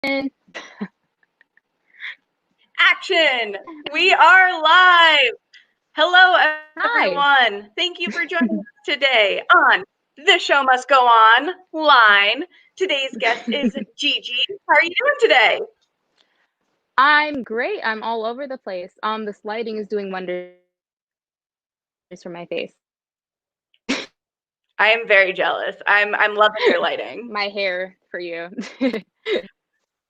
And Action! We are live! Hello, hi, everyone. Thank you for joining us today on The Show Must Go On line. Today's guest is Gigi. How are you doing today? I'm great. I'm all over the place. This lighting is doing wonders for my face. I am very jealous. I'm loving your lighting. My hair for you.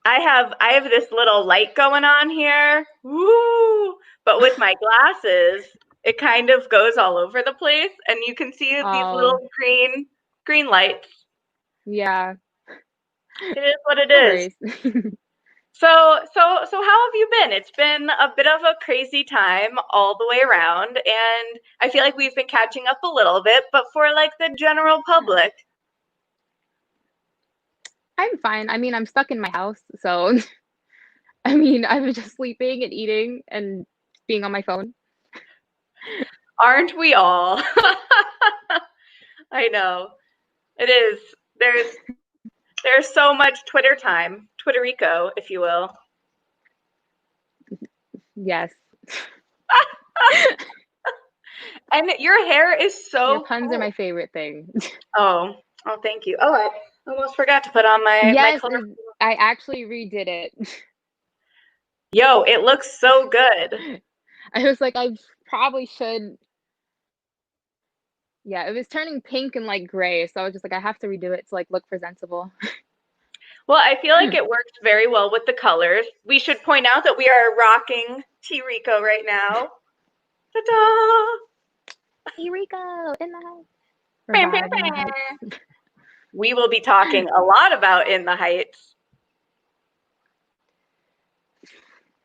I have this little light going on here. Woo! But with my glasses, it kind of goes all over the place, and you can see these little Oh, green lights. yeah. It is what it No is. worries. So how have you been? It's been a bit of a crazy time all the way around, and I feel like we've been catching up a little bit, but for like the general Yeah. public. I'm fine. I mean, I'm stuck in my house, so I was just sleeping and eating and being on my phone. Aren't we all? I know. It is. There's so much Twitter time, Twitterico, if you will. Yes. And your hair is Your so puns are cool. my favorite thing. Oh, thank you. Oh, I almost forgot to put on my Yes, color. I actually redid it. Yo, it looks so good. I was like, I probably should. Yeah, it was turning pink and like gray, so I was just like, I have to redo it to like look presentable. Well, I feel like it works very well with the colors. We should point out that we are rocking T Rico right now. Ta-da! Eureka in the house. We're Bam, bam, live in the bam. heights. We will be talking a lot about In the Heights.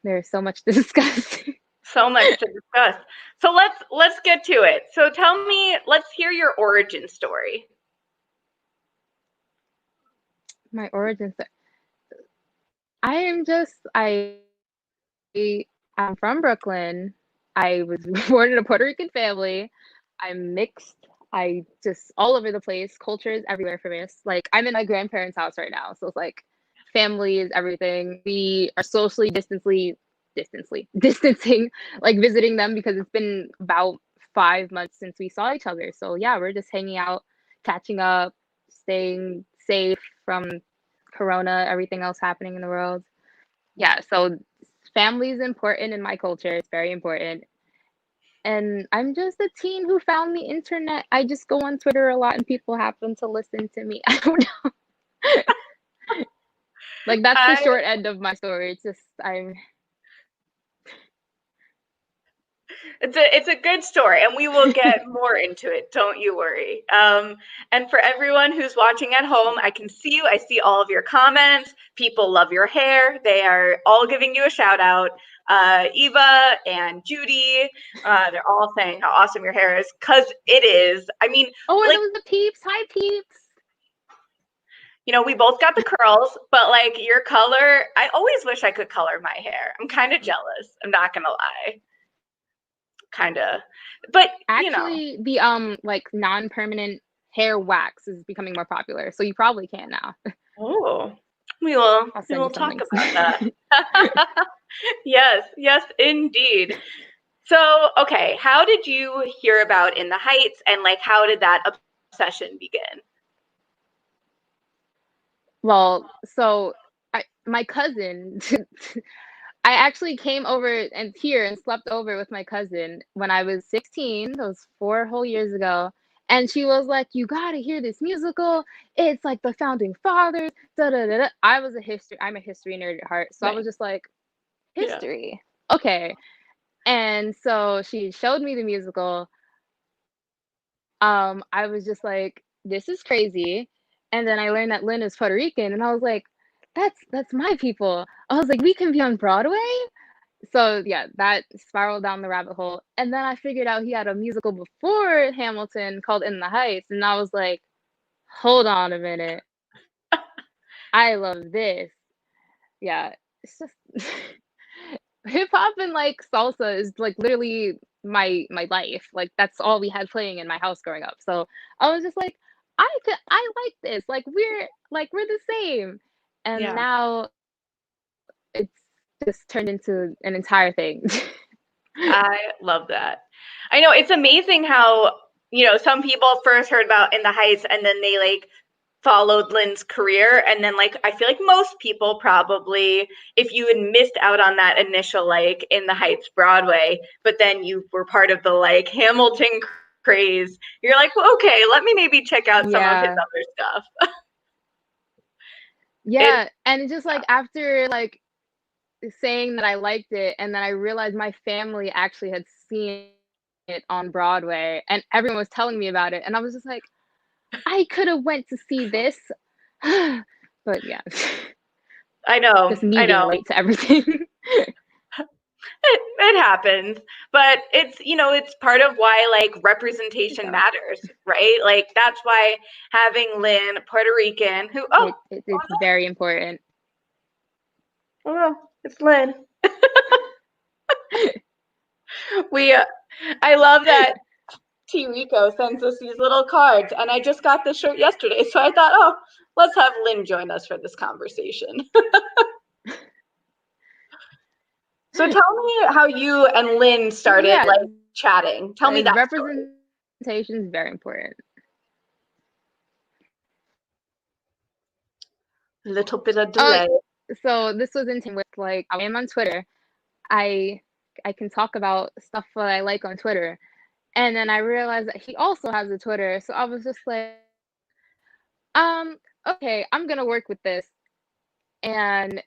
There's so much to discuss. So much to discuss. So let's get to it. So tell me, let's hear your origin story. My origins. I'm from Brooklyn. I was born in a Puerto Rican family. I'm mixed. I just all over the place. Culture is everywhere for me. It's like I'm in my grandparents' house right now, so it's like family is everything. We are socially distancing, like visiting them because it's been about 5 months since we saw each other. So yeah, we're just hanging out, catching up, staying safe from Corona, everything else happening in the world. Yeah, so family is important in my culture. It's very important. And I'm just a teen who found the internet. I just go on Twitter a lot and people happen to listen to me. I don't know. Like that's the I short end of my story. It's just I'm it's a good story, and we will get more into it. Don't you worry. And for everyone who's watching at home, I can see you. I see all of your comments. People love your hair. They are all giving you a shout out. Eva and Judy, they're all saying how awesome your hair is because it is. I mean, Oh, are like, those the peeps? Hi peeps. we both got the curls, but like your color, I always wish I could color my hair. I'm kind of jealous. I'm not gonna lie. Kind of, but Actually, the like non-permanent hair wax is becoming more popular. So you probably can now. Oh, we will I'll we send will you some talk links. about that. Yes, yes, indeed. So, okay, how did you hear about In the Heights, and like how did that obsession begin? Well, so my cousin I actually came over and here and slept over with my cousin when I was 16. That was 4 whole years ago. And she was like, "You gotta hear this musical. It's like the founding fathers." Da, da, da, da. I'm a history nerd at heart. So I was Nice. just like, Yeah. history. Okay. And so she showed me the musical. I was just like, this is crazy. And then I learned that Lynn is Puerto Rican, and I was like, that's my people. I was like, we can be on Broadway. So yeah, that spiraled down the rabbit hole. And then I figured out he had a musical before Hamilton called In the Heights, and I was like, hold on a minute, I love this. Yeah, it's just hip hop and like salsa is like literally my life. Like that's all we had playing in my house growing up. So I was just like, I like this. Like we're the same. And Yeah. now just turned into an entire thing. I love that. I know it's amazing how, you know, some people first heard about In the Heights and then they like followed Lin's career. And then like, I feel like most people probably, if you had missed out on that initial like In the Heights Broadway, but then you were part of the like Hamilton craze, you're like, well, okay, let me maybe check out some of his Yeah. other stuff. Yeah. And just like after like saying that I liked it, and then I realized my family actually had seen it on Broadway and everyone was telling me about it. And I was just like, I could have went to see this. But yeah. I know. Just me being late to everything. It happens, but it's, you know, it's part of why like representation matters, right? Like that's why having Lin, Puerto Rican, who it's very important. Oh, it's Lin. I love that T Rico sends us these little cards, and I just got this shirt yesterday, so I thought, oh, let's have Lin join us for this conversation. So tell me how you and Lin started like chatting. Tell me that representation is very important. A little bit of delay. So this was in with like I am on Twitter. I can talk about stuff that I like on Twitter. And then I realized that he also has a Twitter. So I was just like, okay, I'm gonna work with this. And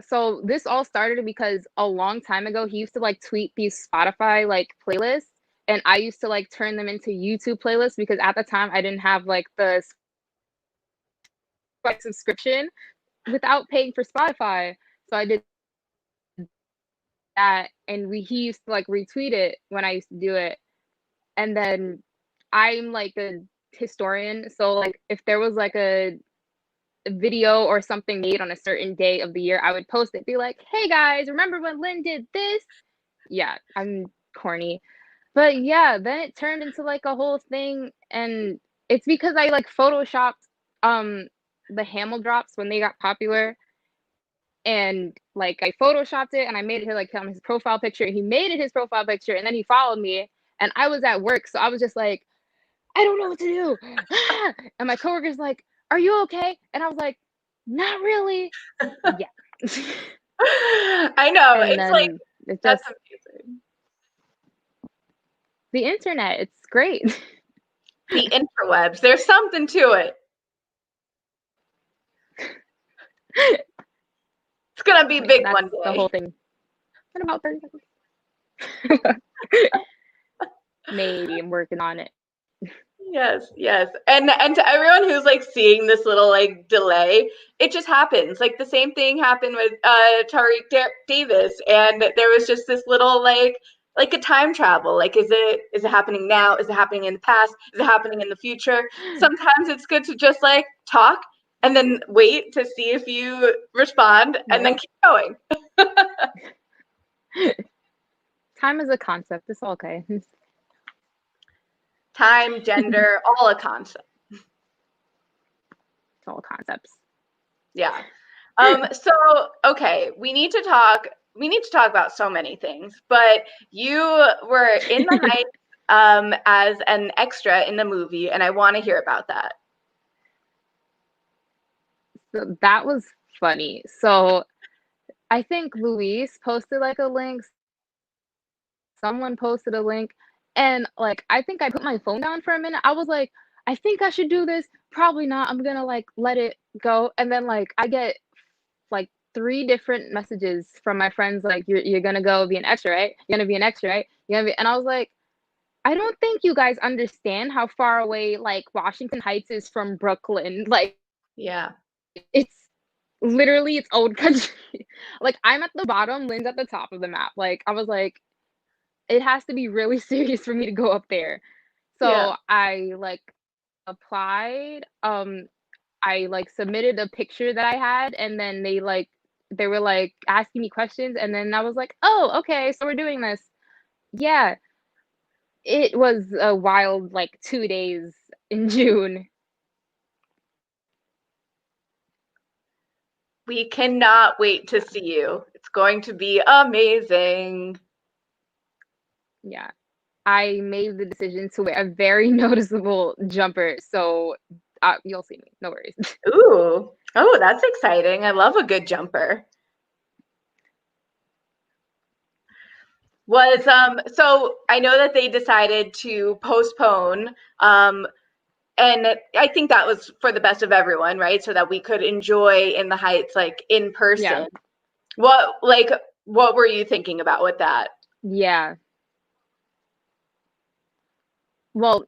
so this all started because a long time ago he used to like tweet these Spotify like playlists, and I used to like turn them into YouTube playlists because at the time I didn't have like the subscription without paying for Spotify. So I did that, and he used to like retweet it when I used to do it. And then I'm like a historian, so like if there was like a video or something made on a certain day of the year, I would post it, be like, hey guys, remember when Lin did this? Yeah, I'm corny. But yeah, then it turned into like a whole thing, and it's because I like photoshopped the Hamel drops when they got popular, and like I photoshopped it and I made it like his profile picture. He made it his profile picture, and then he followed me, and I was at work, so I was just like, I don't know what to do. And my coworker's like, are you okay? And I was like, not really. Yeah. I know. And it's like, that's amazing. The internet, it's great. The interwebs, there's something to it. It's gonna be big one day. The whole thing. In about 30 seconds. Maybe I'm working on it. Yes. And to everyone who's like seeing this little like delay, it just happens. Like the same thing happened with Tariq Davis, and there was just this little like a time travel. Like, is it happening now? Is it happening in the past? Is it happening in the future? Sometimes it's good to just like talk and then wait to see if you respond, and then keep going. Time is a concept. It's okay. Time, gender, all a concept. It's all concepts. Yeah. So okay, we need to talk about so many things, but you were in the Heights as an extra in the movie, and I want to hear about that. So that was funny. So I think Luis posted like a link. Someone posted a link, and like I think I put my phone down for a minute. I was like, I think I should do this. Probably not. I'm gonna like let it go. And then like I get like 3 different messages from my friends like, you're gonna go be an extra, right? You're gonna be an extra, right? You're gonna be. And I was like, I don't think you guys understand how far away like Washington Heights is from Brooklyn. Like, yeah, it's literally its own country. Like I'm at the bottom, Lin's at the top of the map. Like I was like, it has to be really serious for me to go up there. So I like applied. I like submitted a picture that I had, and then they were like asking me questions, and then I was like, oh, okay, so we're doing this. Yeah. It was a wild like 2 days in June. We cannot wait to see you. It's going to be amazing. Yeah. I made the decision to wear a very noticeable jumper, so you'll see me. No worries. Ooh. Oh, that's exciting. I love a good jumper. So I know that they decided to postpone, and I think that was for the best of everyone, right? So that we could enjoy In the Heights like in person. Yeah. What were you thinking about with that? Yeah. Well,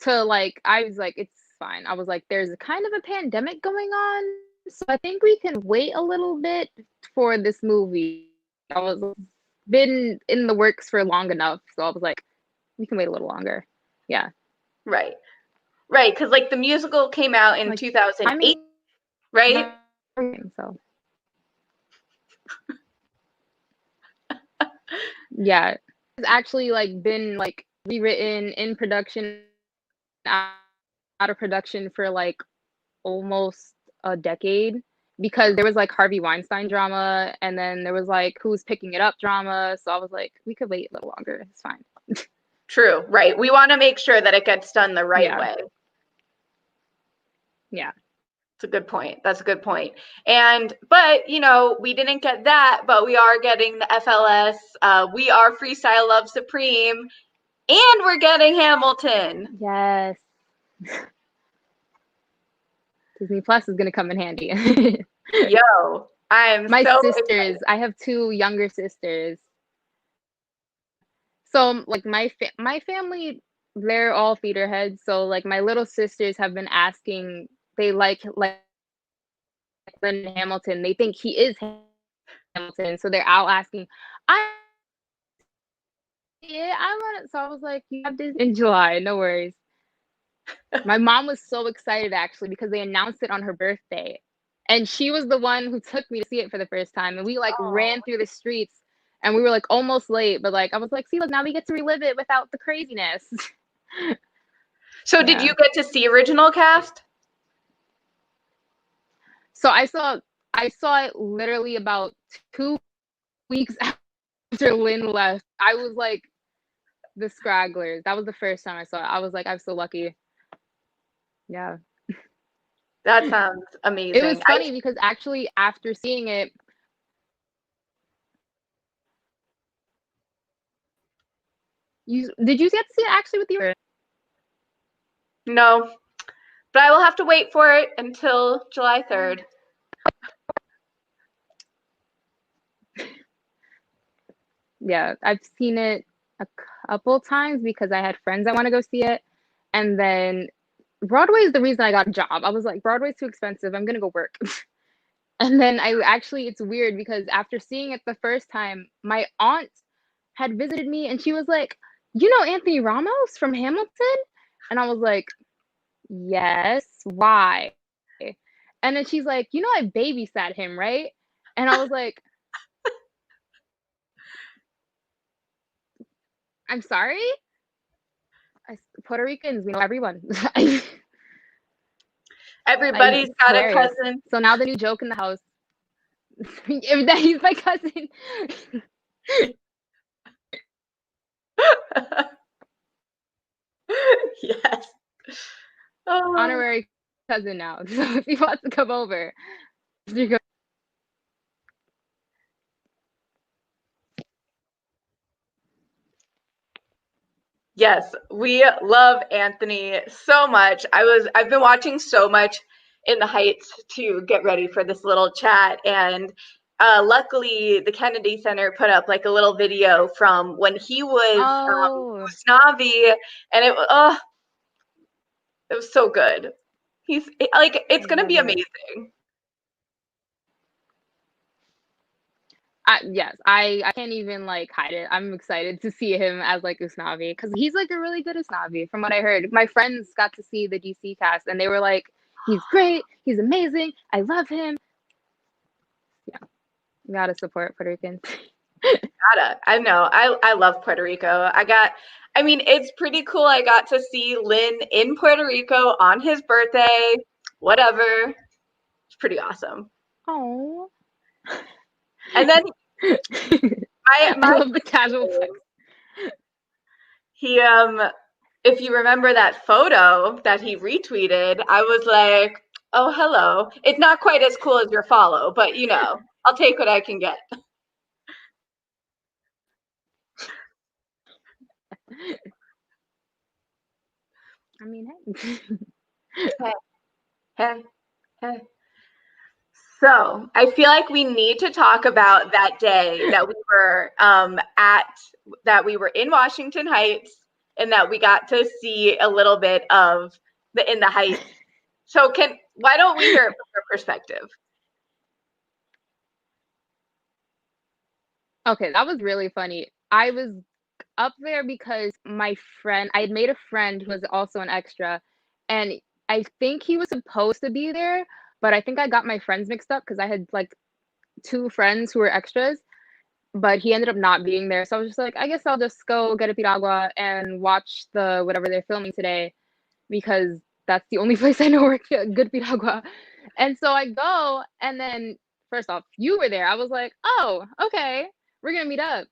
I was like, it's fine. I was like, there's kind of a pandemic going on, so I think we can wait a little bit for this movie. I was been in the works for long enough, so I was like, we can wait a little longer. Yeah. Right. Right, because like the musical came out in 2008, right? So yeah, it's actually like been like rewritten in production, out of production for like almost a decade, because there was like Harvey Weinstein drama, and then there was like Who's Picking It Up drama. So I was like, we could wait a little longer. It's fine. True, right. We want to make sure that it gets done the right way. Yeah. That's a good point. That's a good point. But we didn't get that, but we are getting the FLS. We are Freestyle Love Supreme, and we're getting Hamilton. Yes. Disney Plus is gonna come in handy. Yo, My sisters, excited. I have two younger sisters. So like my family, they're all theater heads. So like my little sisters have been asking, they like Lin Hamilton. They think he is Hamilton. So they're out asking, I want it. So I was like, you have this in July, no worries. My mom was so excited actually because they announced it on her birthday. And she was the one who took me to see it for the first time. And we like ran through the streets, and we were like almost late, but like I was like, see, look, now we get to relive it without the craziness. So did you get to see original cast? So I saw it literally about 2 weeks after Lin left. I was like the Scragglers. That was the first time I saw it. I was like, I'm so lucky. Yeah. That sounds amazing. It was funny because actually after seeing it, did you get to see it actually with you? No, but I will have to wait for it until July 3rd. Yeah, I've seen it a couple times because I had friends that want to go see it. And then Broadway is the reason I got a job. I was like, Broadway's too expensive. I'm going to go work. And then it's weird because after seeing it the first time, my aunt had visited me and she was like, you know Anthony Ramos from Hamilton? And I was like, yes, why? And then she's like, you know, I babysat him, right? And I was like, I'm sorry? Puerto Ricans, we know everyone. Everybody's got a cousin. So now the new joke in the house, if that he's my cousin. Yes. Honorary cousin now. So if he wants to come over, you go. Yes, we love Anthony so much. I've been watching so much In the Heights to get ready for this little chat, and luckily the Kennedy Center put up like a little video from when he was Usnavi, and it was so good. It's gonna be amazing. Yes, I can't even like hide it. I'm excited to see him as like Usnavi because he's like a really good Usnavi from what I heard. My friends got to see the DC cast and they were like, he's great, he's amazing, I love him. Yeah, you gotta support Puerto Ricans. I know. I love Puerto Rico. It's pretty cool. I got to see Lin in Puerto Rico on his birthday. Whatever. It's pretty awesome. Oh. And then I love the casual flex. He if you remember that photo that he retweeted, I was like, oh, hello. It's not quite as cool as your follow, but you know, I'll take what I can get. I mean, Hey, hey, hey. So I feel like we need to talk about that day that we were that we were in Washington Heights and that we got to see a little bit of the In the Heights. So why don't we hear it from your perspective? Okay, that was really funny. I was up there because I had made a friend who was also an extra, and I think he was supposed to be there, but I think I got my friends mixed up because I had like two friends who were extras, but he ended up not being there. So I was just like, I guess I'll just go get a piragua and watch the whatever they're filming today because that's the only place I know where good piragua. And so I go, and then first off, you were there. I was like, oh, okay, we're gonna meet up.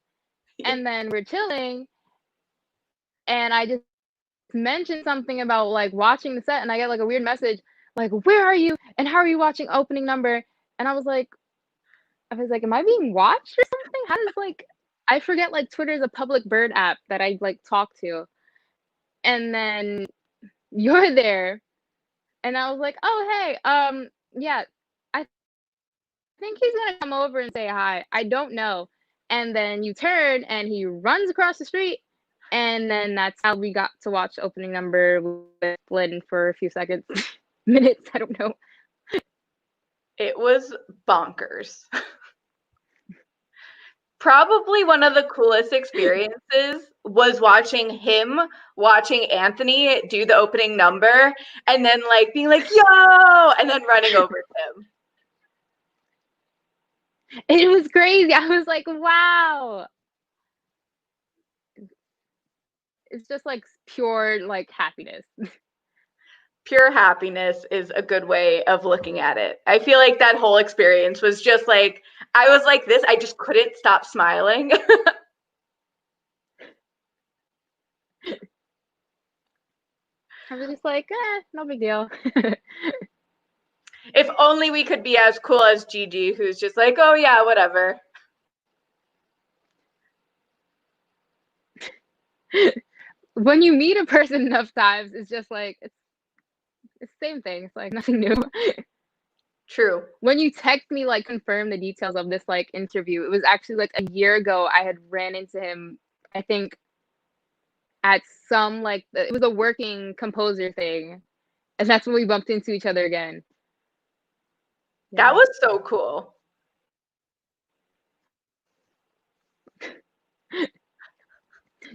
And then we're chilling, and I just mentioned something about like watching the set, and I get like a weird message, like, where are you? And how are you watching opening number? And I was like, am I being watched or something? How does like I forget like Twitter is a public bird app that I like talk to. And then you're there. And I was like, oh hey, yeah, I think he's gonna come over and say hi. I don't know. And then you turn and he runs across the street. And then that's how we got to watch opening number with Lynn for a few seconds, minutes, I don't know. It was bonkers. Probably one of the coolest experiences was watching Anthony do the opening number and then like being like, yo, and then running over to him. It was crazy. I was like, wow. It's just like pure like happiness. Pure happiness is a good way of looking at it. I feel like that whole experience was just like, I was like this, I just couldn't stop smiling. I was just like, no big deal. If only we could be as cool as Gigi, who's just like, oh yeah, whatever. When you meet a person enough times, it's just like it's the same thing. It's like nothing new. True. When you text me like confirm the details of this like interview, it was actually like a year ago I had ran into him, I think at some like it was a working composer thing. And that's when we bumped into each other again. Yeah. That was so cool.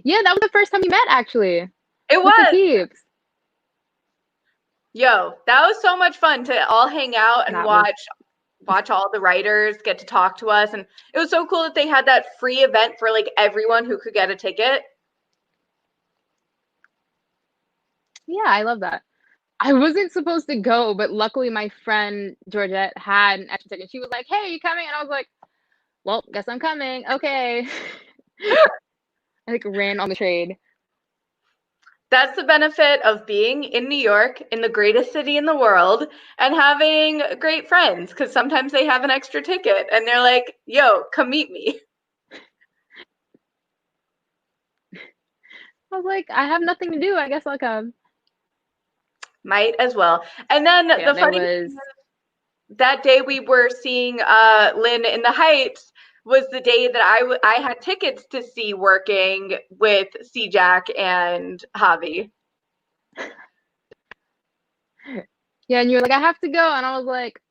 Yeah, that was the first time we met actually. It with was. The peeps. Yo, that was so much fun to all hang out and watch all the writers get to talk to us. And it was so cool that they had that free event for like everyone who could get a ticket. Yeah, I love that. I wasn't supposed to go, but luckily my friend Georgette had an extra ticket. She was like, hey, are you coming? And I was like, well, guess I'm coming. Okay. I like ran on the trade. That's the benefit of being in New York, in the greatest city in the world, and having great friends, because sometimes they have an extra ticket and they're like, yo, come meet me. I was like, I have nothing to do. I guess I'll come. Might as well. And then Yeah, the funny thing is, that day we were seeing Lynn in the Heights was the day that I had tickets to see working with C-Jack and Javi. Yeah, and you were like, I have to go. And I was like,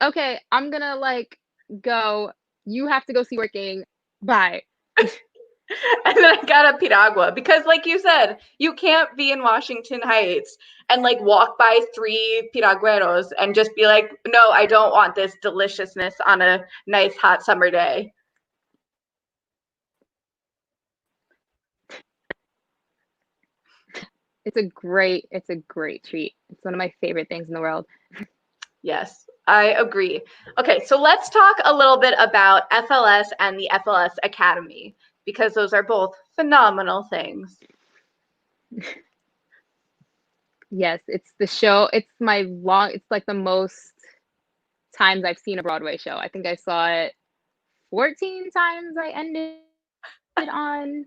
okay, I'm gonna like go. You have to go see working. Bye. And then I got a piragua because, like you said, you can't be in Washington Heights and like walk by 3 piragueros and just be like, no, I don't want this deliciousness on a nice hot summer day. It's a great treat. It's one of my favorite things in the world. Yes, I agree. Okay, so let's talk a little bit about FLS and the FLS Academy, because those are both phenomenal things. Yes, it's the show. It's like the most times I've seen a Broadway show. I think I saw it 14 times I ended on.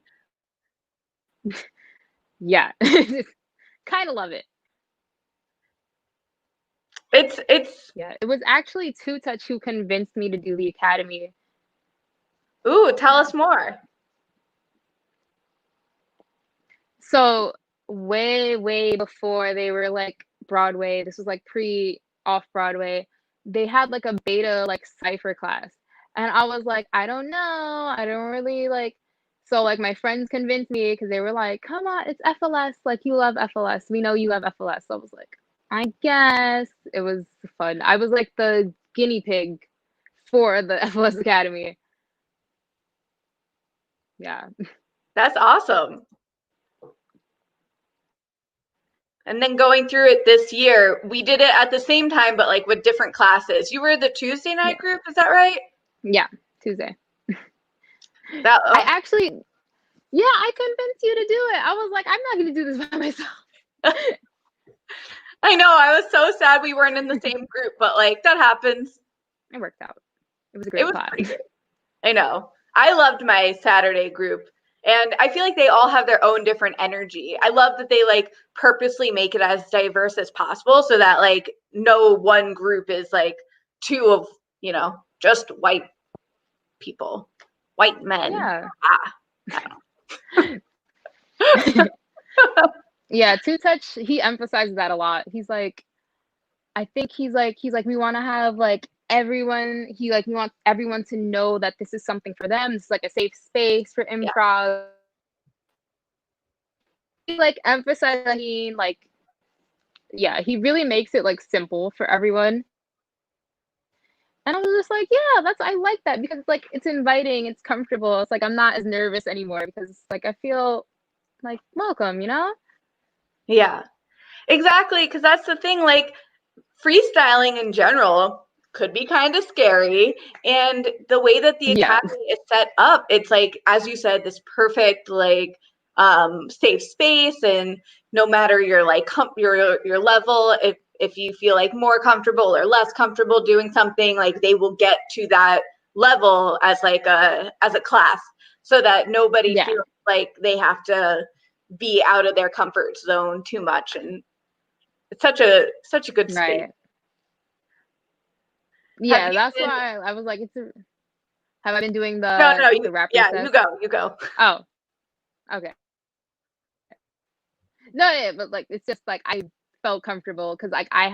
Yeah. Kind of love it. It's Yeah, it was actually Two Touch who convinced me to do the academy. Ooh, tell us more. So way before they were like Broadway, this was like pre off Broadway, they had like a beta like cipher class. And I was like, I don't know. I don't really like, so like my friends convinced me because they were like, come on, it's FLS. Like you love FLS. We know you love FLS. So I was like, I guess it was fun. I was like the guinea pig for the FLS Academy. Yeah. That's awesome. And then going through it this year, we did it at the same time, but like with different classes. You were the Tuesday night Yeah. group, is that right? Yeah. Tuesday. That I actually, yeah, I convinced you to do it. I was like, I'm not going to do this by myself. I know, I was so sad we weren't in the same group, but like that happens. It worked out. It was a great class. Pretty good. I know. I loved my Saturday group, and I feel like they all have their own different energy. I love that they like purposely make it as diverse as possible so that like no one group is like two of, just white people, white men. Yeah. I don't know. Yeah, Two Touch, he emphasizes that a lot. He's like, I think he's like, we want to have like everyone, we want everyone to know that this is something for them. This is like a safe space for improv. He like emphasizes that he like, yeah, he really makes it like simple for everyone. And I was just like, yeah, I like that because it's like, it's inviting, it's comfortable. It's like, I'm not as nervous anymore because like, I feel like welcome, you know? Yeah, exactly. Because that's the thing, like freestyling in general could be kind of scary. And the way that the academy is set up, it's like, as you said, this perfect, like, safe space. And no matter your like your level, if you feel like more comfortable or less comfortable doing something, like they will get to that level as like as a class, so that nobody feels like they have to be out of their comfort zone too much. And it's such a good space. Yeah, that's why I was like, have I been doing the rap yeah, recess? you go. Oh, okay. No, yeah, but like it's just like I felt comfortable because like I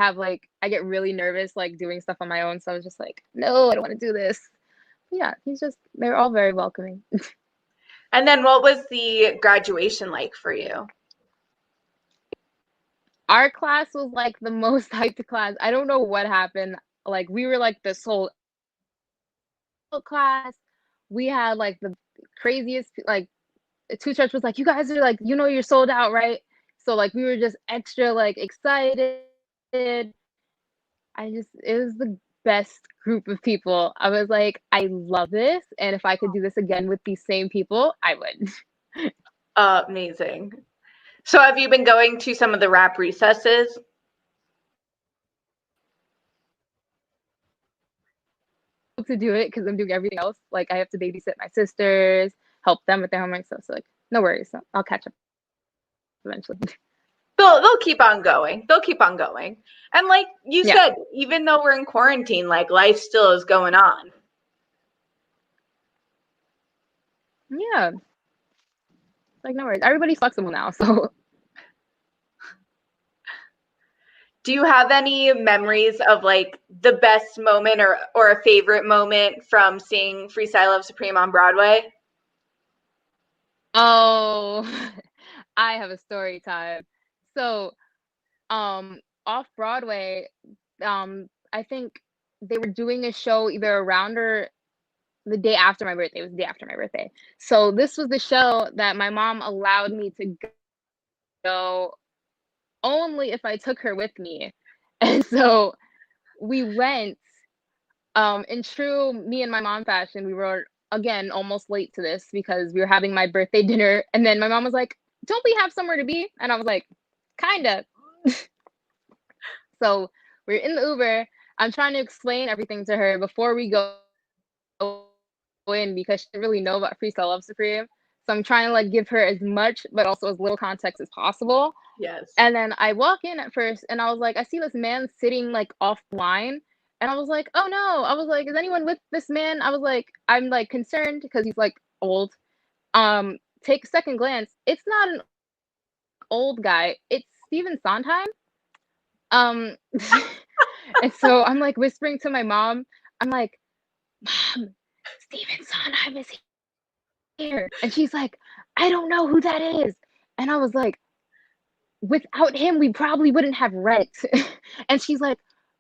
get really nervous like doing stuff on my own, so I was just like, no, I don't want to do this. But yeah, they're all very welcoming. And then what was the graduation like for you? Our class was like the most hyped class. I don't know what happened. Like we were like this whole class. We had like the craziest like Two Church was like, you guys are like, you're sold out, right? So like we were just extra like excited. It was the best group of people. I was like, I love this, and if I could do this again with these same people, I would. Amazing. So have you been going to some of the rap recesses? To do it because I'm doing everything else. Like I have to babysit my sisters, help them with their homework stuff. So like, no worries, I'll catch up eventually. They'll keep on going. They'll keep on going. And like you said, even though we're in quarantine, like life still is going on. Yeah. Like no worries. Everybody's flexible now, so. Do you have any memories of like the best moment or a favorite moment from seeing Freestyle Love Supreme on Broadway? Oh, I have a story time. So, off Broadway, I think they were doing a show either around or the day after my birthday. It was the day after my birthday. So this was the show that my mom allowed me to go only if I took her with me. And so we went, in true me and my mom fashion, we were again almost late to this because we were having my birthday dinner, and then my mom was like, "Don't we have somewhere to be?" And I was like, "Kinda." So we're in the Uber. I'm trying to explain everything to her before we go in because she didn't really know about Freestyle Love Supreme. So I'm trying to like give her as much, but also as little context as possible. Yes. And then I walk in at first and I was like, I see this man sitting like offline. And I was like, oh no. I was like, is anyone with this man? I was like, I'm like concerned because he's like old. Take a second glance. It's not an old guy. It's Steven Sondheim. Um, and so I'm like whispering to my mom. I'm like, Mom, Steven Sondheim is here. And she's like, I don't know who that is. And I was like, without him, we probably wouldn't have Rent. And she's like,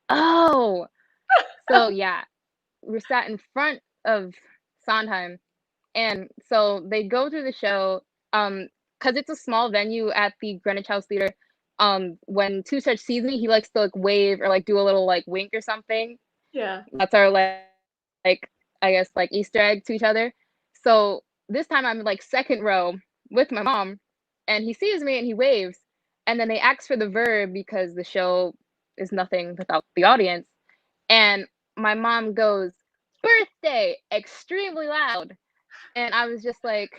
oh. So yeah, we're sat in front of Sondheim. And so they go through the show, because it's a small venue at the Greenwich House Theater. When Two Such sees me, he likes to like wave or like do a little like wink or something. Yeah. That's our like I guess like Easter egg to each other. So this time I'm like second row with my mom, and he sees me and he waves, and then they ask for the verb because the show is nothing without the audience. And my mom goes, "Birthday," extremely loud, and I was just like,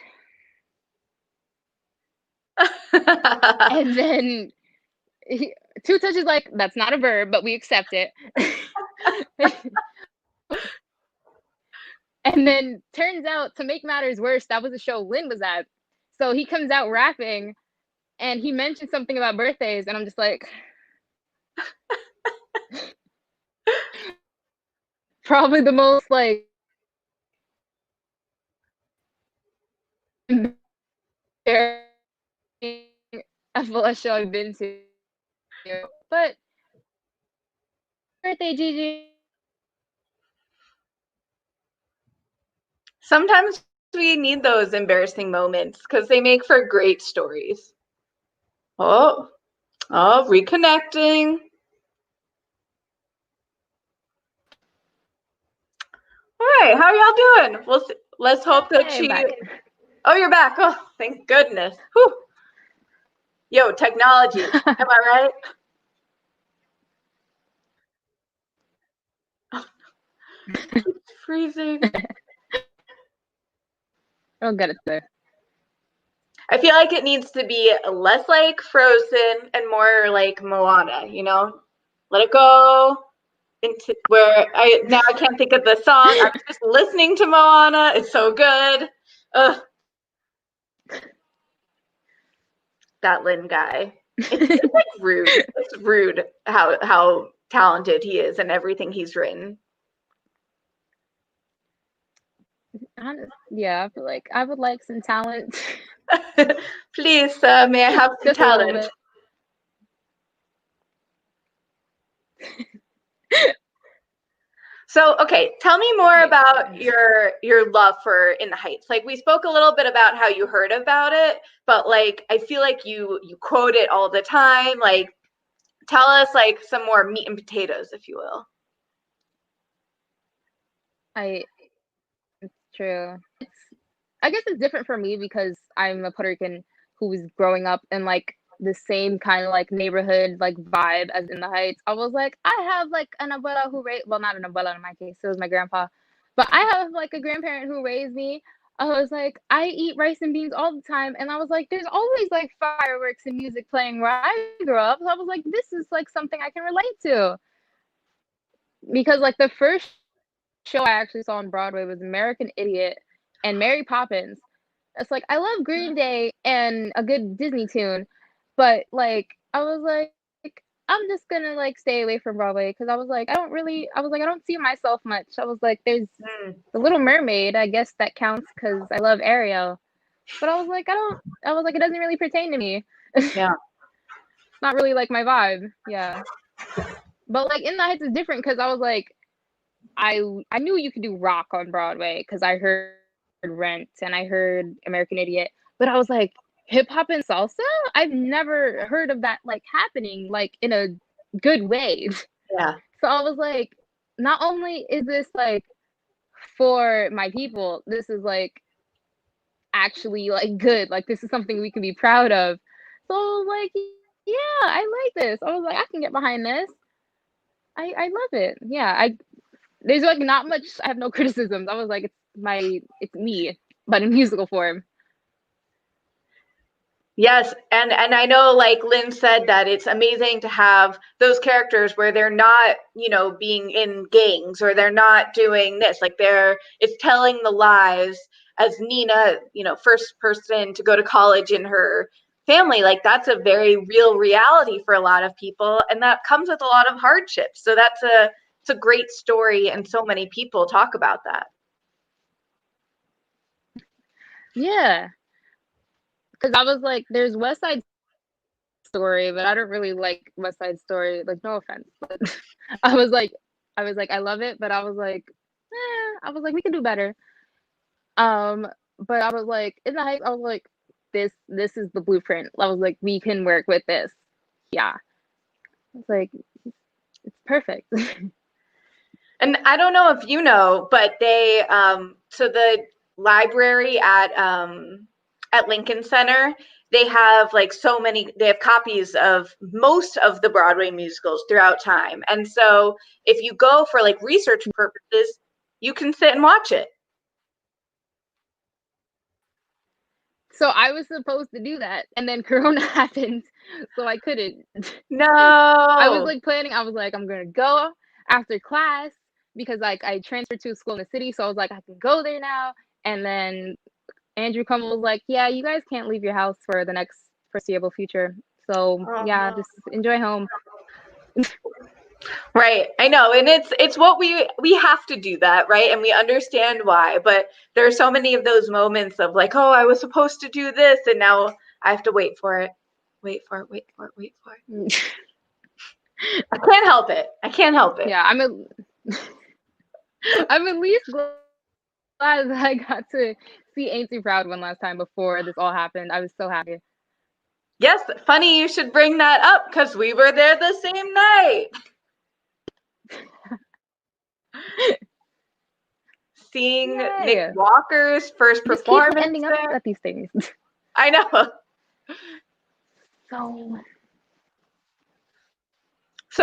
and then Two Touch is like, "That's not a verb, but we accept it." And then turns out, to make matters worse, that was a show Lin was at. So he comes out rapping and he mentioned something about birthdays, and I'm just like, probably the most like embarrassing FLS show I've been to. But birthday, Gigi. Sometimes we need those embarrassing moments because they make for great stories. Oh, reconnecting. All right, how are y'all doing? Let's hope that Hey, back. Oh, you're back. Oh, thank goodness. Whew. Yo, technology. Am I right? It's freezing. I'll get it there. I feel like it needs to be less like Frozen and more like Moana, you know? Let it go into where now I can't think of the song. I'm just listening to Moana. It's so good. Ugh. That Lin guy. It's like rude. It's rude how talented he is and everything he's written. Yeah, I feel like I would like some talent. Please, may I have some talent? So, okay, tell me more about your love for In the Heights. Like, we spoke a little bit about how you heard about it, but like I feel like you quote it all the time. Like, tell us like some more meat and potatoes, if you will. It's true. I guess it's different for me because I'm a Puerto Rican who was growing up in like the same kind of like neighborhood like vibe as In the Heights. I was like, I have like an abuela who raised, well, not an abuela in my case, it was my grandpa, but I have like a grandparent who raised me. I was like, I eat rice and beans all the time, and I was like, there's always like fireworks and music playing where I grew up. So I was like, this is like something I can relate to, because like the first show I actually saw on Broadway was American Idiot and Mary Poppins. It's like I love Green Day and a good Disney tune, but like I was like I'm just gonna like stay away from Broadway because I was like I don't see myself much. I was like there's The Little Mermaid, I guess that counts because I love Ariel, but I was like it doesn't really pertain to me. Yeah. Not really like my vibe. Yeah, but like In the Heights is different because I was like I knew you could do rock on Broadway because I heard Rent and I heard American Idiot, but I was like hip hop and salsa. I've never heard of that like happening like in a good way. Yeah. So I was like, not only is this like for my people, this is like actually like good. Like this is something we can be proud of. So I was like, yeah, I like this. I was like, I can get behind this. I love it. Yeah, there's like not much. I have no criticisms. I was like, it's me, but in musical form. Yes, and I know, like Lynn said, that it's amazing to have those characters where they're not, being in gangs, or they're not doing this. Like it's telling the lives as Nina, first person to go to college in her family. Like that's a very real reality for a lot of people, and that comes with a lot of hardships. So it's a great story, and so many people talk about that. Yeah, because I was like, there's West Side Story, but I don't really like West Side Story. Like, no offense, but I was like, I love it, but I was like, we can do better. But I was like, in the hype, I was like, this is the blueprint. I was like, we can work with this. Yeah, it's like it's perfect. And I don't know if you know, but they so the library at Lincoln Center, they have like they have copies of most of the Broadway musicals throughout time. And so if you go for like research purposes, you can sit and watch it. So I was supposed to do that, and then Corona happened, so I couldn't. No. I was like planning. I was like, I'm gonna go after class because like I transferred to a school in the city, so I was like, I can go there now. And then Andrew Cuomo was like, yeah, you guys can't leave your house for the next foreseeable future. So yeah, just enjoy home. Right. I know. And it's what we have to do that, right? And we understand why, but there are so many of those moments of like, oh, I was supposed to do this and now I have to wait for it. Wait for it. I can't help it. Yeah, I'm at least glad that I got to see Ain't Too Proud one last time before this all happened. I was so happy. Yes, funny you should bring that up because we were there the same night. Seeing Yay. Nick Walker's first performance. Keep ending up at these things. I know. So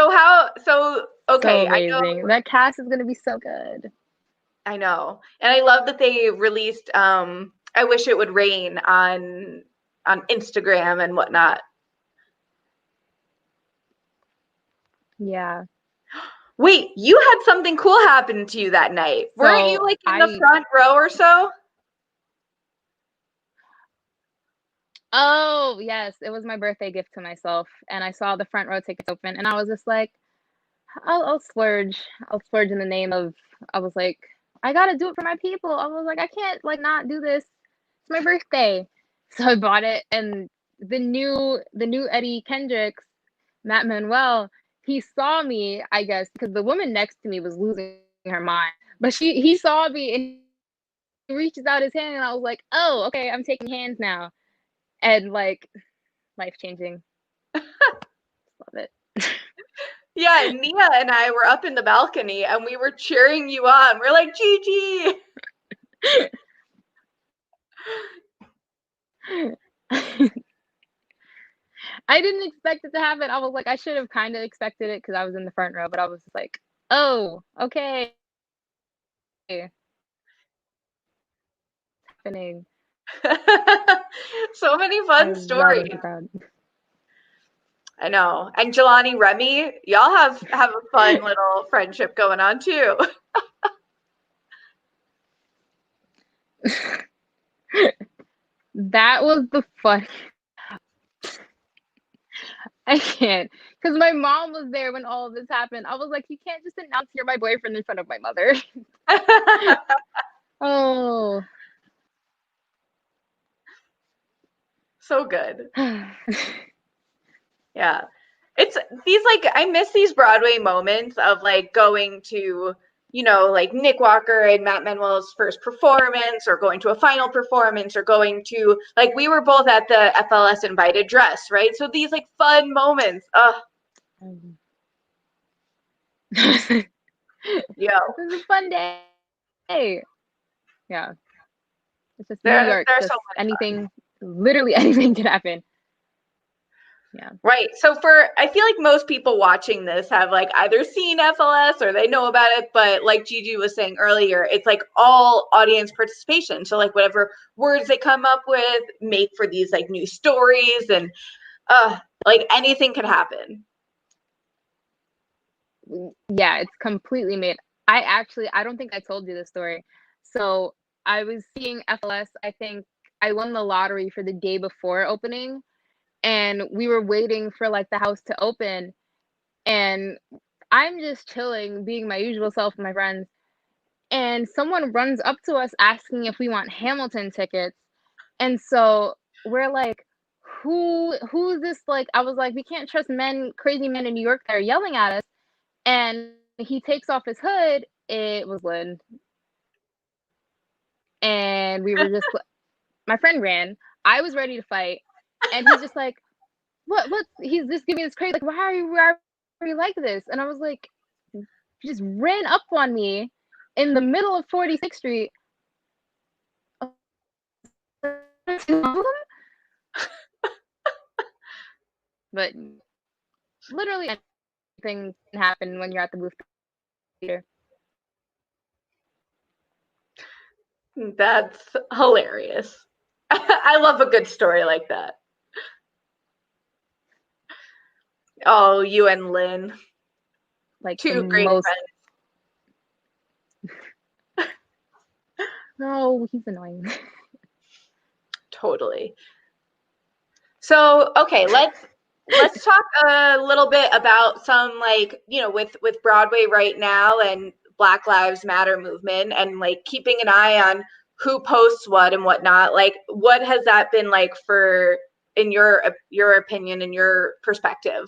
okay. So amazing. I know, that cast is gonna be so good. I know. And I love that they released I Wish It Would Rain on Instagram and whatnot. Yeah. Wait, you had something cool happen to you that night. Weren't you like in the front row or so? Oh, yes. It was my birthday gift to myself. And I saw the front row tickets open and I was just like, I'll splurge. I'll splurge in the name of, I was like, I gotta do it for my people. I was like, I can't like not do this. It's my birthday. So I bought it, and the new Eddie Kendricks, Lin-Manuel, he saw me, I guess, because the woman next to me was losing her mind. But he saw me and he reaches out his hand and I was like, oh, okay, I'm taking hands now. And like life changing. Love it. Yeah, Nia and I were up in the balcony and we were cheering you on. We're like, Gigi. I didn't expect it to happen. I was like, I should have kind of expected it because I was in the front row, but I was like, oh, okay. It's happening. So many fun stories. I know. And Jelani Remy, y'all have a fun little friendship going on too. That was the fun. I can't, because my mom was there when all of this happened. I was like, you can't just announce you're my boyfriend in front of my mother. Oh. So good. Yeah. It's these like, I miss these Broadway moments of like going to, like Nick Walker and Lin-Manuel's first performance, or going to a final performance, or going to, like, we were both at the FLS invited dress, right? So these like fun moments. Yo, It was a fun day. Yeah. It's just New they're York, so just much fun. anything, literally anything could happen. Yeah. Right. So I feel like most people watching this have like either seen FLS or they know about it, but like Gigi was saying earlier, it's like all audience participation. So like whatever words they come up with make for these like new stories, and like anything can happen. Yeah, it's completely made. I don't think I told you this story. So I was seeing FLS, I think I won the lottery for the day before opening, and we were waiting for like the house to open, and I'm just chilling, being my usual self with my friends, and someone runs up to us asking if we want Hamilton tickets. And so we're like, who's this? Like, I was like, we can't trust crazy men in New York that are yelling at us. And he takes off his hood. It was Lin. And we were just, my friend ran. I was ready to fight. And he's just like, what? He's just giving me this crazy, like, why are you like this? And I was like, he just ran up on me in the middle of 46th Street. But literally anything can happen when you're at the movie theater. That's hilarious. I love a good story like that. Oh, you and Lin, Like the two great most. friends. No, he's annoying. Totally. So, okay, let's talk a little bit about some, like, you know, with Broadway right now and Black Lives Matter movement, and like keeping an eye on who posts what and whatnot. Like, what has that been like for, in your opinion and your perspective?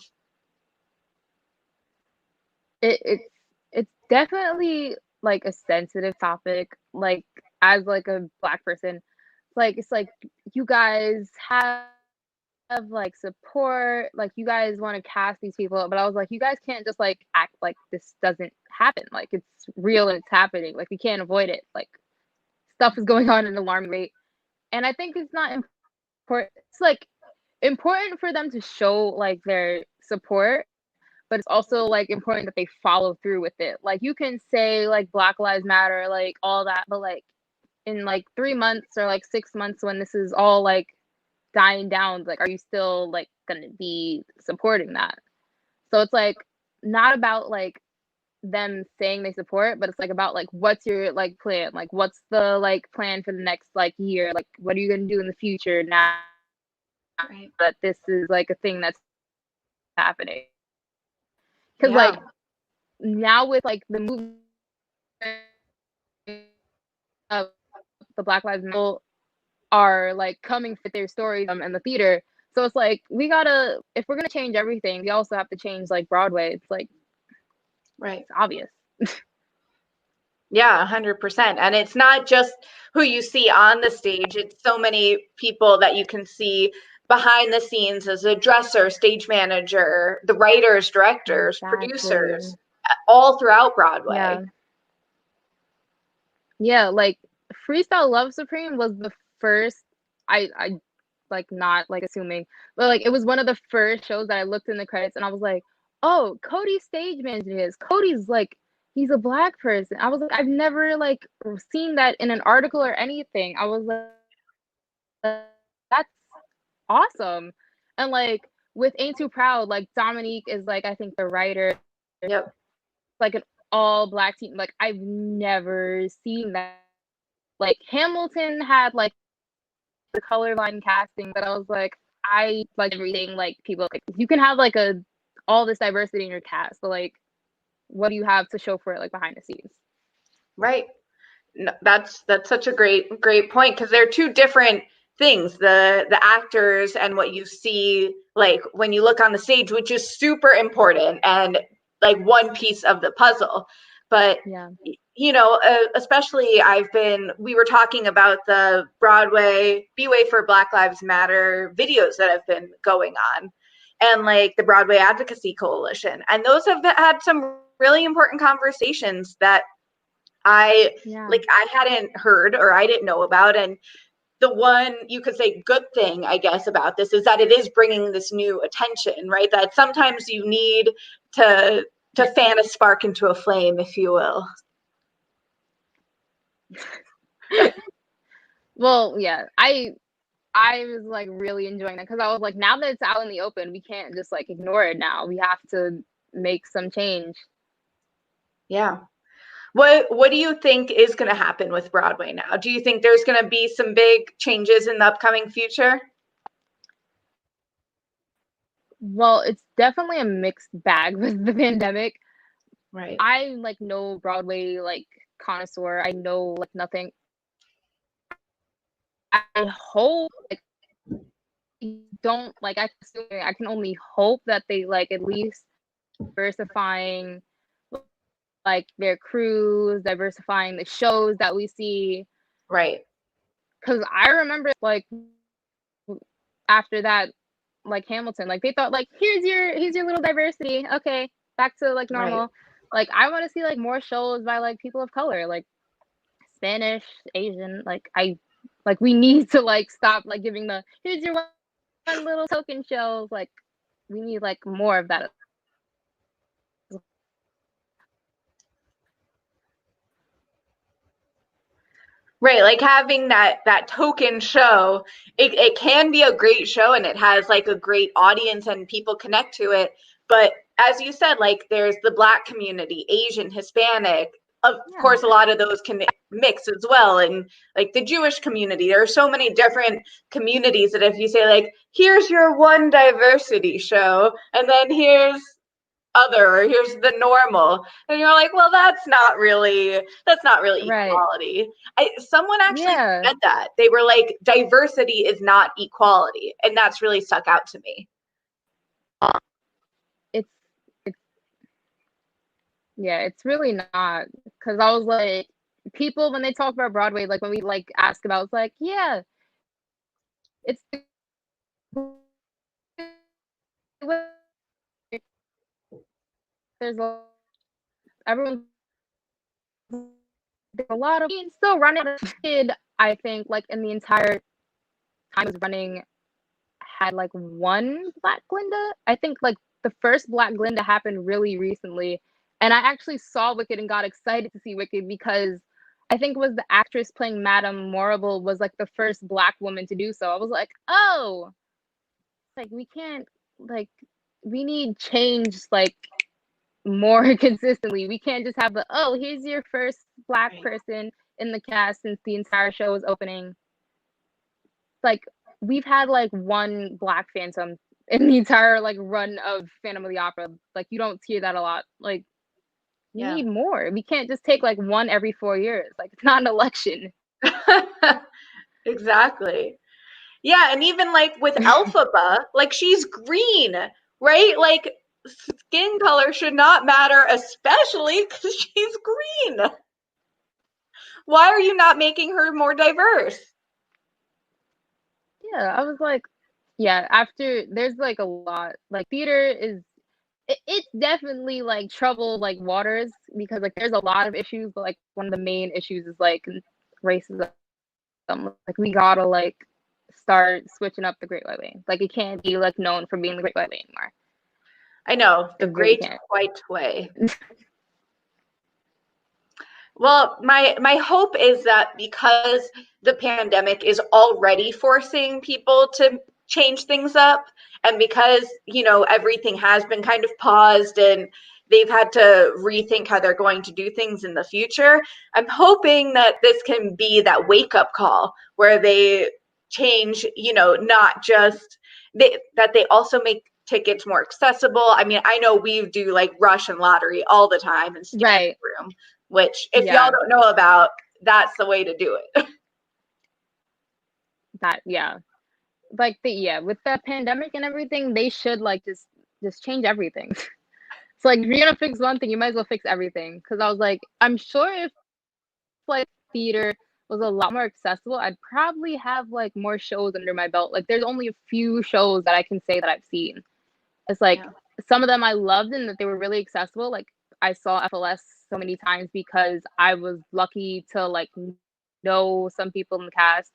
It's definitely like a sensitive topic. Like, as like a Black person, like it's like you guys have like support, like you guys want to cast these people, but I was like, you guys can't just like act like this doesn't happen. Like, it's real and it's happening. Like, we can't avoid it. Like, stuff is going on at an alarming rate, and I think it's not important. It's like important for them to show like their support, but it's also like important that they follow through with it. Like, you can say like Black Lives Matter, like all that, but like in like 3 months or like 6 months when this is all like dying down, like, are you still like gonna be supporting that? So it's like not about like them saying they support, but it's like about like what's your like plan? Like, what's the like plan for the next like year? Like, what are you gonna do in the future now Right. that this is like a thing that's happening? Because Yeah. like now with like the movement of the Black Lives Matter are like coming with their stories in the theater. So it's like we gotta, if we're gonna change everything, we also have to change like Broadway. It's like Right. it's obvious. Yeah, 100%. And it's not just who you see on the stage, it's so many people that you can see behind the scenes as a dresser, stage manager, the writers, directors, Exactly. producers, all throughout Yeah. Broadway. Yeah, like Freestyle Love Supreme was the first, I like not like assuming, but like it was one of the first shows that I looked in the credits and I was like, "Oh, Cody's stage manager is. Cody's like he's a Black person." I was like, I've never like seen that in an article or anything. I was like, that's awesome. And like with Ain't Too Proud, like Dominique is like I think the writer, Yep. like an all Black team. Like, I've never seen that. Like, Hamilton had like the colorblind casting, but I was like, I like everything. Like, people, like, you can have like all this diversity in your cast, but like, what do you have to show for it, like behind the scenes? Right. No, that's such a great point, because they're two different things, the actors and what you see like when you look on the stage, which is super important and like one piece of the puzzle. But Yeah. you know, especially we were talking about the Broadway Be Way for Black Lives Matter videos that have been going on, and like the Broadway Advocacy Coalition, and those have had some really important conversations that I hadn't heard or I didn't know about. And the one, you could say, good thing, I guess, about this is that it is bringing this new attention, right? That sometimes you need to fan a spark into a flame, if you will. Well, yeah, I was like really enjoying it because I was like, now that it's out in the open, we can't just like ignore it now. We have to make some change. Yeah. What do you think is going to happen with Broadway now? Do you think there's going to be some big changes in the upcoming future? Well, it's definitely a mixed bag with the pandemic. Right. I like no Broadway like connoisseur. I know like nothing. I hope like don't like I can only hope that they like at least diversifying like their crews, diversifying the shows that we see. Right. Because I remember like after that, like Hamilton, like they thought like here's your little diversity. Okay, back to like normal. Right. Like I want to see like more shows by like people of color, like Spanish, Asian. Like we need to like stop like giving the here's your one little token shows. Like we need like more of that. Right, like having that token show, it can be a great show and it has like a great audience and people connect to it. But as you said, like there's the Black community, Asian, Hispanic, of course, a lot of those can mix as well. And like the Jewish community, there are so many different communities that if you say like, here's your one diversity show, and then here's other, or here's the normal, and you're like, well, that's not really equality. Someone actually said that. They were like, diversity is not equality, and that's really stuck out to me. It's really not, because I was like, people when they talk about Broadway, like when we like ask about, it's like, yeah, it's there's everyone a lot of still running. Kid, I think like in the entire time was running had like one Black Glinda. I think like the first Black Glinda happened really recently, and I actually saw Wicked and got excited to see Wicked because I think it was the actress playing Madame Morrible was like the first Black woman to do so. I was like, oh, like we can't like we need change like more consistently. We can't just have the here's your first Black person in the cast since the entire show is opening. Like we've had like one Black Phantom in the entire like run of Phantom of the Opera. Like you don't hear that a lot. Like we need more. We can't just take like one every 4 years. Like it's not an election. Exactly. Yeah, and even like with Elphaba, like she's green, right? Like skin color should not matter, especially because she's green. Why are you not making her more diverse? Yeah, I was like, yeah, after there's like a lot. Like theater is it's definitely like troubled like waters because like there's a lot of issues, but like one of the main issues is like racism. Like we gotta like start switching up the Great White Way. Like it can't be like known for being the Great White Way anymore. I know, the Great White Way. Well, my hope is that because the pandemic is already forcing people to change things up, and because, you know, everything has been kind of paused and they've had to rethink how they're going to do things in the future, I'm hoping that this can be that wake-up call where they change, you know, not just that they also make tickets more accessible. I mean, I know we do like rush and lottery all the time and standing room, which if y'all don't know about, that's the way to do it. Like with the pandemic and everything, they should like just change everything. So like if you're gonna fix one thing, you might as well fix everything. Because I was like, I'm sure if like theater was a lot more accessible, I'd probably have like more shows under my belt. Like there's only a few shows that I can say that I've seen. It's like some of them I loved and that they were really accessible. Like I saw FLS so many times because I was lucky to like know some people in the cast,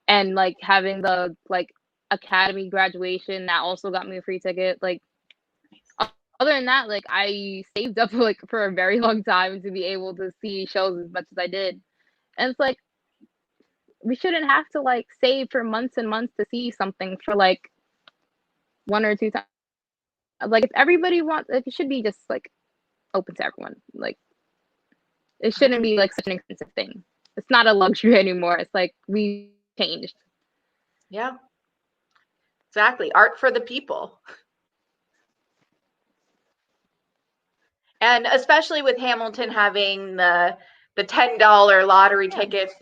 and like having the like academy graduation that also got me a free ticket. Like other than that, like I saved up like for a very long time to be able to see shows as much as I did. And it's like we shouldn't have to like save for months and months to see something for like one or two times. Like if everybody wants, like, it should be just like open to everyone. Like it shouldn't be like such an expensive thing. It's not a luxury anymore. It's like we changed. Yeah, exactly. Art for the people. And especially with Hamilton having the $10 lottery tickets,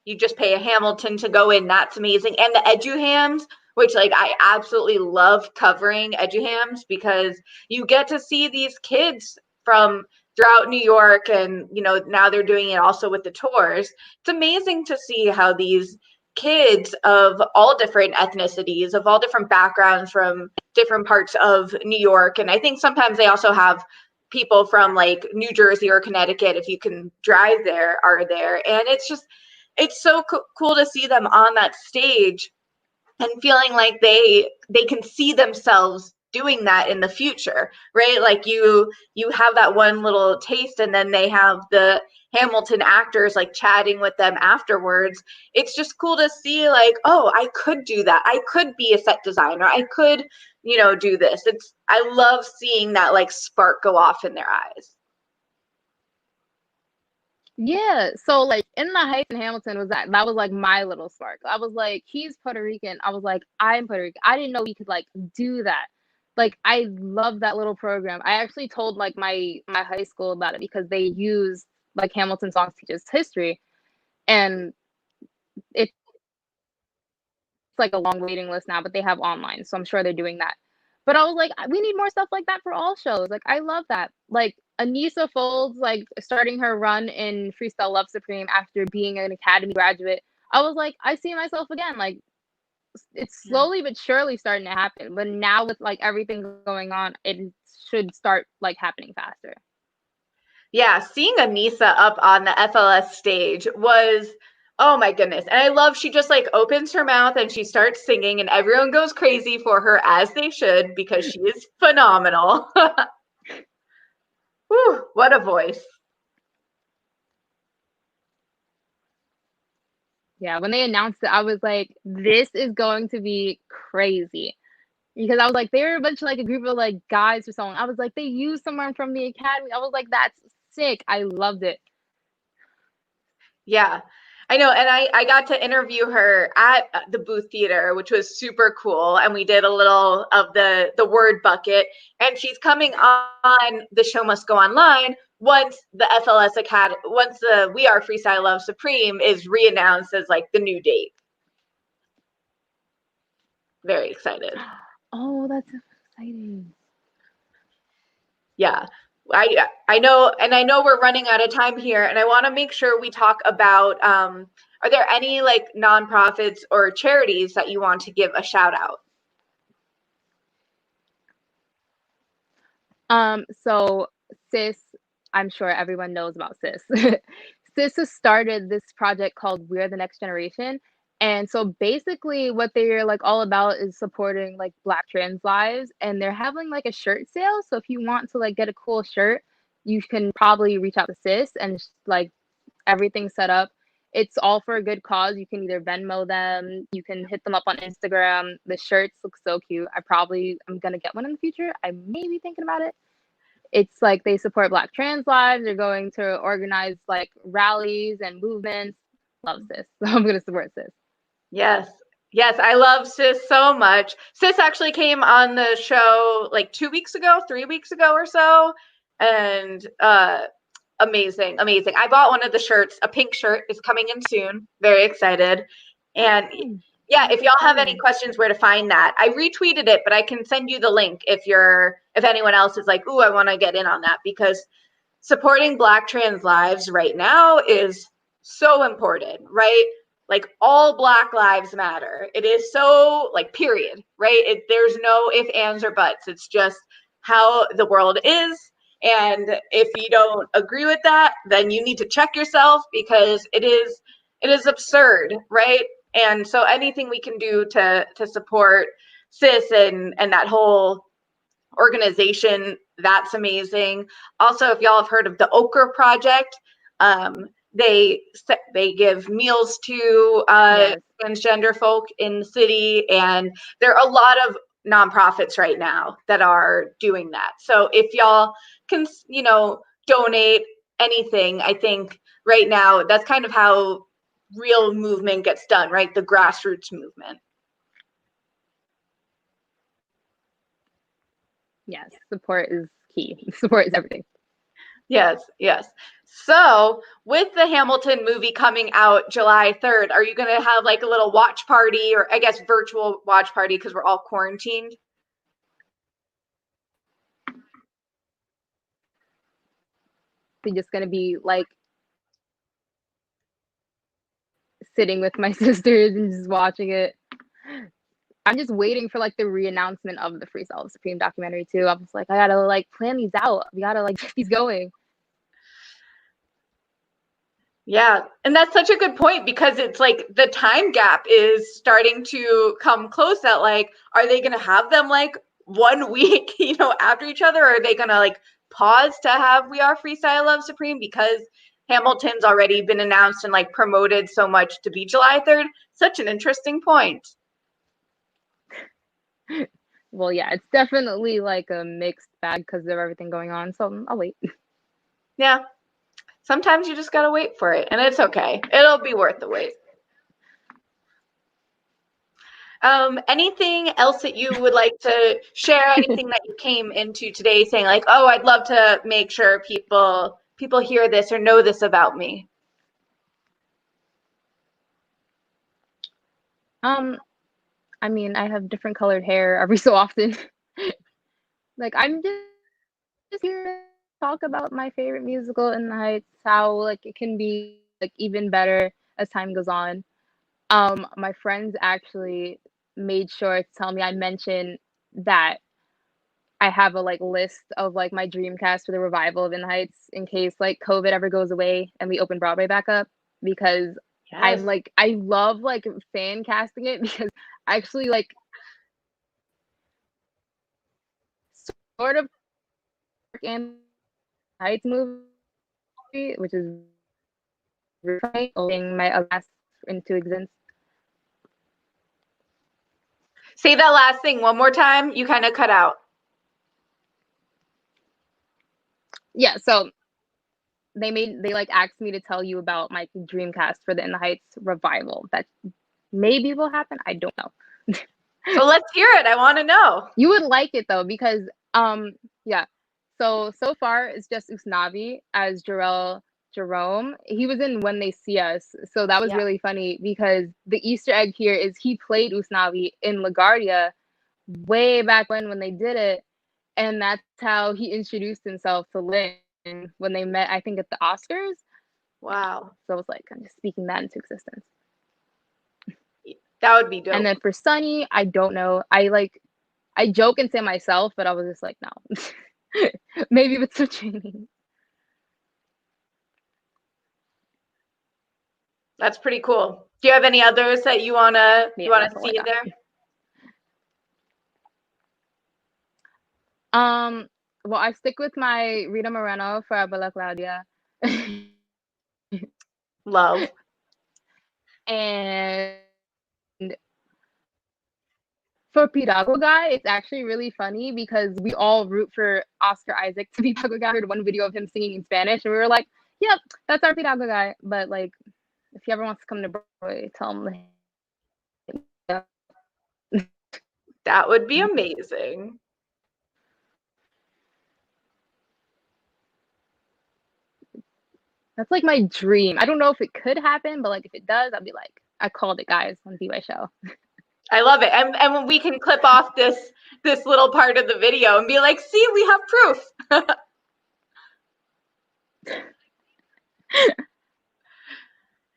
you just pay a Hamilton to go in. That's amazing. And the EduHams, which like I absolutely love covering EduHams because you get to see these kids from throughout New York, and you know now they're doing it also with the tours. It's amazing to see how these kids of all different ethnicities, of all different backgrounds from different parts of New York, and I think sometimes they also have people from like New Jersey or Connecticut, if you can drive there, are there. And it's so cool to see them on that stage and feeling like they can see themselves doing that in the future, right? Like you have that one little taste, and then they have the Hamilton actors like chatting with them afterwards. It's just cool to see like, oh, I could do that. I could be a set designer. I could, do this. I love seeing that like spark go off in their eyes. Yeah, so like in the Heights in Hamilton that was like my little spark. I was like, he's Puerto Rican. I was like, I'm Puerto Rican. I didn't know we could like do that. Like I love that little program. I actually told like my high school about it because they use like Hamilton songs teaches history, and it's like a long waiting list now, but they have online, so I'm sure they're doing that. But I was like, we need more stuff like that for all shows. Like I love that. Like Anissa Folds, like starting her run in Freestyle Love Supreme after being an Academy graduate. I was like, I see myself again. Like it's slowly but surely starting to happen. But now with like everything going on, it should start like happening faster. Yeah, seeing Anissa up on the FLS stage was, oh my goodness. And I love she just like opens her mouth and she starts singing, and everyone goes crazy for her, as they should, because she is phenomenal. Whew, what a voice. Yeah, when they announced it, I was like, this is going to be crazy. Because I was like, they were a bunch of like a group of like guys or something. I was like, they used someone from the Academy. I was like, that's sick. I loved it. Yeah, I know. And I got to interview her at the Booth Theater, which was super cool. And we did a little of the word bucket. And she's coming on the Show Must Go Online once the FLS Academy, once the We Are Freestyle Love Supreme is reannounced as like the new date. Very excited. Oh, that's exciting. Yeah. I know, and I know we're running out of time here, and I want to make sure we talk about are there any like nonprofits or charities that you want to give a shout out? So Sis, I'm sure everyone knows about Sis. Sis has started this project called We're the Next Generation. And so basically what they're like all about is supporting like Black trans lives, and they're having like a shirt sale. So if you want to like get a cool shirt, you can probably reach out to Sis, and like everything's set up. It's all for a good cause. You can either Venmo them, you can hit them up on Instagram. The shirts look so cute. I'm gonna get one in the future. I may be thinking about it. It's like they support Black trans lives. They're going to organize like rallies and movements. Love Sis. So I'm gonna support Sis. Yes. Yes, I love Sis so much. Sis actually came on the show like 3 weeks ago or so. And amazing. I bought one of the shirts. A pink shirt is coming in soon. Very excited. And yeah, if y'all have any questions where to find that, I retweeted it, but I can send you the link if anyone else is like, ooh, I want to get in on that, because supporting Black trans lives right now is so important, right? Like all Black lives matter. It is so like period, right? There's no ifs, ands, or buts. It's just how the world is. And if you don't agree with that, then you need to check yourself, because it is absurd, right? And so anything we can do to support cis and that whole organization, that's amazing. Also, if y'all have heard of the Okra Project, they give meals to Yes. transgender folk in the city, and there are a lot of nonprofits right now that are doing that. So if y'all can, donate anything, I think right now that's kind of how real movement gets done, right? The grassroots movement. Yes, support is key. Support is everything. Yes, yes. So with the Hamilton movie coming out July 3rd, are you going to have like a little watch party, or I guess virtual watch party because we're all quarantined? We're just gonna be like sitting with my sisters and just watching it. I'm just waiting for like the re-announcement of the Freestyle Love Supreme documentary too. I'm just like, I gotta like plan these out. We gotta like get these going. Yeah, and that's such a good point, because it's like the time gap is starting to come close. That like, are they going to have them like 1 week, after each other? Or are they going to like pause to have We Are Freestyle Love Supreme, because Hamilton's already been announced and like promoted so much to be July 3rd? Such an interesting point. Well, yeah, it's definitely like a mixed bag because of everything going on. So I'll wait. Yeah. Sometimes you just got to wait for it, and it's okay. It'll be worth the wait. Anything else that you would like to share? Anything that you came into today saying like, oh, I'd love to make sure people hear this or know this about me? I mean, I have different colored hair every so often. Like, I'm just here to talk about my favorite musical In the Heights, how like it can be like even better as time goes on. My friends actually made sure to tell me I mentioned that I have a like list of like my dream cast for the revival of In the Heights in case like COVID ever goes away and we open Broadway back up, because Yes. I love like fan casting it because I actually like sort of in Heights movie, which is really funny, my last into existence. Say that last thing one more time. You kind of cut out. Yeah, so they like asked me to tell you about my dream cast for the In the Heights revival that maybe will happen. I don't know. So let's hear it. I want to know. You would like it though, because yeah. So far it's just Usnavi as Jerome. He was in When They See Us. So that was really funny because the Easter egg here is he played Usnavi in LaGuardia way back when they did it. And that's how he introduced himself to Lin when they met, I think at the Oscars. Wow. So I was like, I'm just speaking that into existence. That would be dope. And then for Sunny, I don't know. I joke and say myself, but I was just like, no. Maybe with some training. That's pretty cool. Do you have any others that you wanna see in there? Well, I stick with my Rita Moreno for Abuela Claudia. Love. And for Pirago Guy, it's actually really funny because we all root for Oscar Isaac to be Pirago Guy. I heard one video of him singing in Spanish, and we were like, yep, that's our Pirago Guy. But like, if he ever wants to come to Broadway, tell him. That would be amazing. That's like my dream. I don't know if it could happen, but like if it does, I'll be like, I called it, guys, on BY Show. I love it. And when we can clip off this little part of the video and be like, see, we have proof.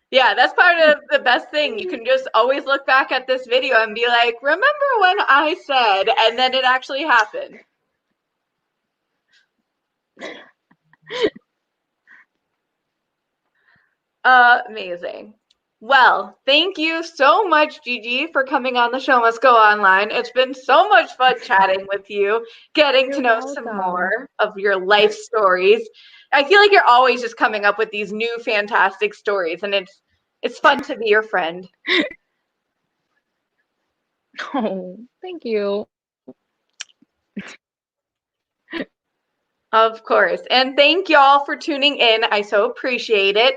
Yeah, that's part of the best thing. You can just always look back at this video and be like, remember when I said, and then it actually happened. Amazing. Well, thank you so much, Gigi, for coming on the Show Must Go Online. It's been so much fun chatting with you, getting to You're know some welcome. more of your life stories. I feel like you're always just coming up with these new fantastic stories, and it's fun to be your friend. Oh, thank you. Of course. And thank y'all for tuning in. I so appreciate it.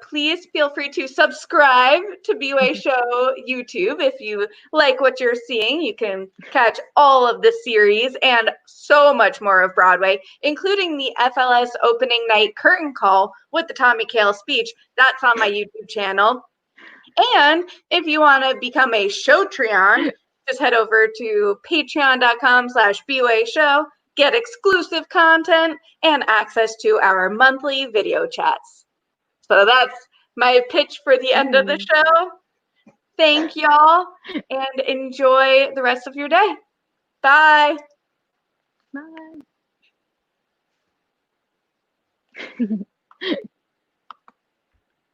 Please feel free to subscribe to B-Way Show YouTube if you like what you're seeing. You can catch all of the series and so much more of Broadway, including the FLS opening night curtain call with the Tommy Kail speech. That's on my YouTube channel. And if you want to become a Showtreon, just head over to patreon.com/BWay Show, get exclusive content, and access to our monthly video chats. So that's my pitch for the end of the show. Thank y'all, and enjoy the rest of your day. Bye. Bye.